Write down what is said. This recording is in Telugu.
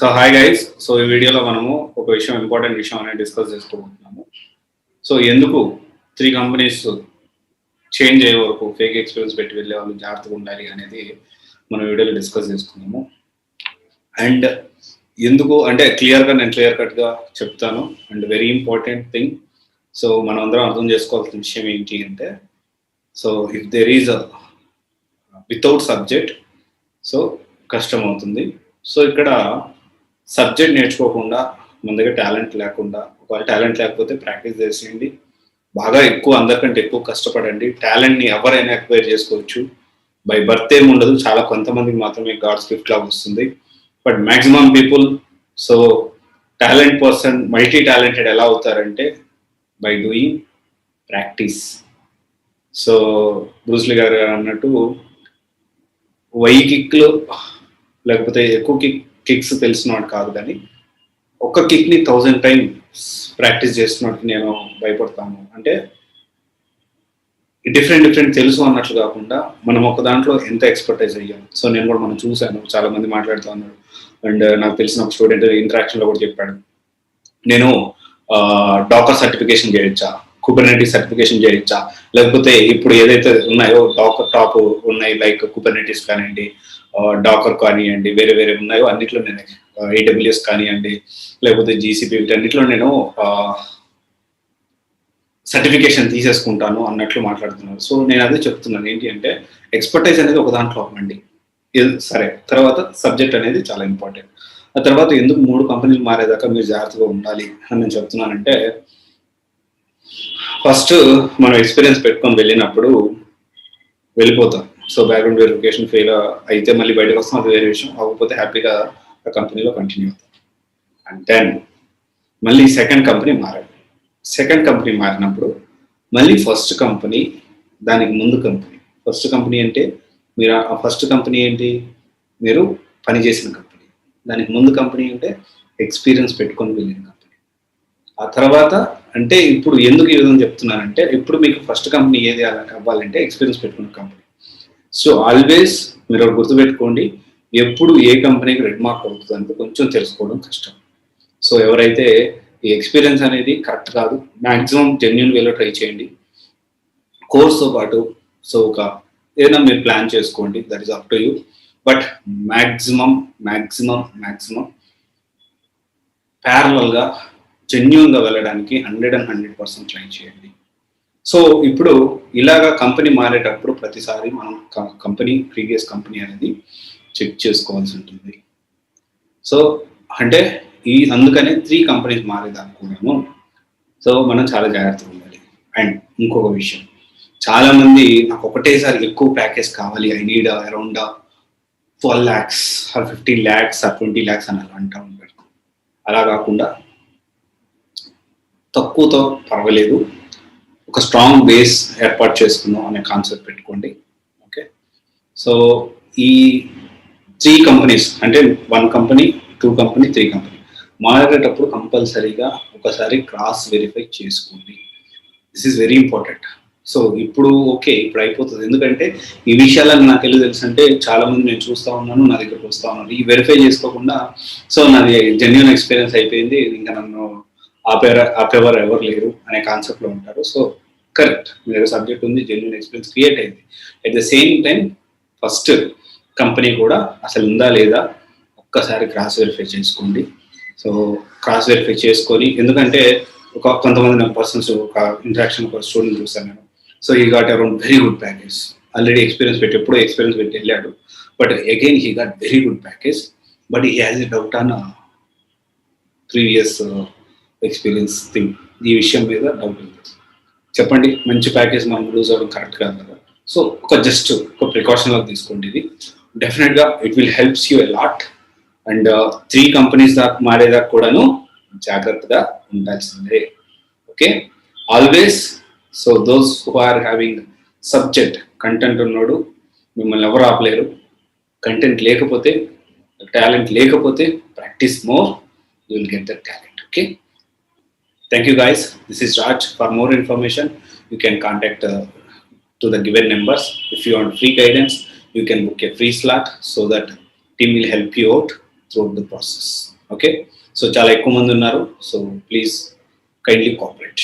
So hi guys. సో ఈ వీడియోలో మనము ఒక విషయం ఇంపార్టెంట్ విషయం అనేది డిస్కస్ చేసుకోబోతున్నాము. సో ఎందుకు 3 కంపెనీస్ చేంజ్ అయ్యే వరకు ఫేక్ ఎక్స్పీరియన్స్ పెట్టి వెళ్ళే వాళ్ళు జాగ్రత్తగా ఉండాలి అనేది మన వీడియోలో డిస్కస్ చేసుకున్నాము. అండ్ ఎందుకు అంటే నేను క్లియర్ కట్గా చెప్తాను. And very important thing, so మనం అందరం అర్థం చేసుకోవాల్సిన విషయం ఏంటి అంటే, so if there is without subject so కష్టం అవుతుంది. సో ఇక్కడ సబ్జెక్ట్ నేర్చుకోకుండా, మన దగ్గర టాలెంట్ లేకుండా, ఒకవేళ టాలెంట్ లేకపోతే ప్రాక్టీస్ చేసేయండి, బాగా ఎక్కువ అందరికంటే ఎక్కువ కష్టపడండి. టాలెంట్ని ఎవరైనా ఎక్వైర్ చేసుకోవచ్చు, బై బర్త్ ఏమి ఉండదు, చాలా కొంతమందికి మాత్రమే గాడ్స్ గిఫ్ట్ లాగా వస్తుంది. But maximum people so talent person multi talented ఎలా అవుతారంటే by doing practice. So Bruce Lee గారు అన్నట్టు 1000 కిక్లు లేకపోతే ఎక్కువ కిక్స్ తెలిసినవాడు కాదు, కానీ ఒక్క కిక్ని 1000 టైమ్స్ ప్రాక్టీస్ చేస్తున్నట్టు నేను భయపడతాను. అంటే డిఫరెంట్ తెలుసు అన్నట్లు కాకుండా మనం ఒక దాంట్లో ఎంత ఎక్స్పర్టైజ్ అయ్యాం. సో నేను కూడా మనం చూశాను, చాలా మంది మాట్లాడుతూ ఉన్నారు. అండ్ నాకు తెలిసిన ఒక స్టూడెంట్ ఇంటరాక్షన్లో కూడా చెప్పాడు, నేను డాకర్ సర్టిఫికేషన్ చేయొచ్చా, కుబర్నెటిస్ సర్టిఫికేషన్ చేయొచ్చా, లేకపోతే ఇప్పుడు ఏదైతే ఉన్నాయో డాకర్ టాప్ ఉన్నాయి లైక్ కుబర్నెటిస్ కానివ్వండి, డాకర్ కానివ్వండి, వేరే ఉన్నాయో అన్నిట్లో నేను AWS కానివ్వండి, లేకపోతే GCP వీటన్నిటిలో నేను సర్టిఫికేషన్ తీసేసుకుంటాను అన్నట్లు మాట్లాడుతున్నారు. సో నేను అదే చెప్తున్నాను, ఏంటి అంటే ఎక్స్పర్టైజ్ అనేది ఒక దాంట్లో అవ్వండి, సరే. తర్వాత సబ్జెక్ట్ అనేది చాలా ఇంపార్టెంట్. ఆ తర్వాత ఎందుకు 3 కంపెనీలు మారేదాకా మీరు జాగ్రత్తగా ఉండాలి అని నేను చెప్తున్నానంటే, ఫస్ట్ మనం ఎక్స్పీరియన్స్ పెట్టుకొని వెళ్ళినప్పుడు వెళ్ళిపోతాం. సో బ్యాక్గ్రౌండ్ వెరిఫికేషన్ ఫెయిల్ అయితే మళ్ళీ బయటకు వస్తాం, అది వేరే విషయం. అవ్వకపోతే హ్యాపీగా ఆ కంపెనీలో కంటిన్యూ అవుతాం. అండ్ దెన్ మళ్ళీ సెకండ్ కంపెనీ మారాలి. సెకండ్ కంపెనీ మారినప్పుడు మళ్ళీ ఫస్ట్ కంపెనీ, దానికి ముందు కంపెనీ. ఫస్ట్ కంపెనీ అంటే మీరు ఆ ఫస్ట్ కంపెనీ ఏంటి, మీరు పనిచేసిన కంపెనీ. దానికి ముందు కంపెనీ అంటే ఎక్స్పీరియన్స్ పెట్టుకొని వెళ్ళిన కంపెనీ. ఆ తర్వాత అంటే ఇప్పుడు ఎందుకు ఈ విధంగా చెప్తున్నానంటే, ఇప్పుడు మీకు ఫస్ట్ కంపెనీ ఏది అవ్వాలంటే ఎక్స్పీరియన్స్ పెట్టుకున్న కంపెనీ. సో ఆల్వేస్ మీరు గుర్తుపెట్టుకోండి, ఎప్పుడు ఏ కంపెనీకి రెడ్ మార్క్ అవుతుంది అంటే కొంచెం తెలుసుకోవడం కష్టం. సో ఎవరైతే ఈ ఎక్స్పీరియన్స్ అనేది కరెక్ట్ కాదు, మ్యాక్సిమం జెన్యూన్ వేలో ట్రై చేయండి. కోర్స్తో పాటు సో ఒక ఏదైనా మీరు ప్లాన్ చేసుకోండి, that is up to you. But maximum ప్యారలల్గా జెన్యూన్గా వెళ్ళడానికి 100% ట్రై చేయండి. సో ఇప్పుడు ఇలాగా కంపెనీ మారేటప్పుడు ప్రతిసారి మనం ప్రీవియస్ కంపెనీ అనేది చెక్ చేసుకోవాల్సి ఉంటుంది. సో అంటే అందుకనే 3 కంపెనీస్ మారేదానుకున్నాను. సో మనం చాలా జాగ్రత్తగా ఉండాలి. అండ్ ఇంకొక విషయం, చాలా మంది నాకు ఒకటేసారి ఎక్కువ ప్యాకేజ్ కావాలి, I need around 12 lakhs or 15 lakhs or 20 lakhs అని అలా అంటూ ఉంటారు. అలా కాకుండా తక్కువతో పర్వాలేదు, ఒక స్ట్రాంగ్ బేస్ ఏర్పాటు చేసుకుందాం అనే కాన్సెప్ట్ పెట్టుకోండి. ఓకే, సో ఈ 3 కంపెనీస్ అంటే 1 కంపెనీ, 2 కంపెనీ, 3 కంపెనీ మారేటప్పుడు కంపల్సరీగా ఒకసారి క్రాస్ వెరిఫై చేసుకోండి. This is very important. So ఇప్పుడు అయిపోతుంది, ఎందుకంటే ఈ విషయాలను నాకు ఎలా తెలుసు అంటే, చాలా మంది నేను చూస్తూ ఉన్నాను, నా దగ్గరకు వస్తూ ఉన్నాను, ఈ వెరిఫై చేసుకోకుండా సో నాది జెన్యూన్ ఎక్స్పీరియన్స్ అయిపోయింది, ఇంకా నన్ను ఆపేవారు ఎవరు లేరు అనే కాన్సెప్ట్లో ఉంటారు. సో కరెక్ట్, మీరు సబ్జెక్ట్ ఉంది, జెన్యూన్ ఎక్స్పీరియన్స్ క్రియేట్ అయింది. At the same time first company కూడా అసలు ఉందా లేదా ఒక్కసారి క్రాస్ వెరిఫై చేసుకోండి. సో క్రాస్ వెరిఫై చేసుకొని, ఎందుకంటే కొంతమంది పర్సన్స్ ఒక ఇంటరాక్షన్ ఒక స్టూడెంట్ చూసాను నేను. సో ఈ got around very good package, already ఎప్పుడో ఎక్స్పీరియన్స్ పెట్టి వెళ్ళాడు, but again he got very good package, but he has a doubt on previous experience thing. ఈ విషయం మీద డౌట్ ఉంది. చెప్పండి, మంచి ప్యాకేజ్ మనం లూజ్ అవ్వడం కరెక్ట్ కాదు కదా. సో జస్ట్ ఒక ప్రికాషన్ లాగా తీసుకోండి. ఇది డెఫినెట్గా it will helps you a lot. And 3 companies దాకా మారేదాకా కూడాను జాగ్రత్తగా ఉండాల్సిందే. Okay, always. So those who are having subject, content ఉన్నాడు, మిమ్మల్ని ఎవరు ఆపలేరు. కంటెంట్ లేకపోతే, టాలెంట్ లేకపోతే practice more, you will get that talent. Okay, thank you guys. This is Raj. For more information you can contact to the given numbers. If you want free guidance, you can book a free slot so that team will help you out throughout the process. Okay, so చాలా ఎక్కువ మంది ఉన్నారు, సో ప్లీజ్ కైండ్లీ కోఆపరేట్.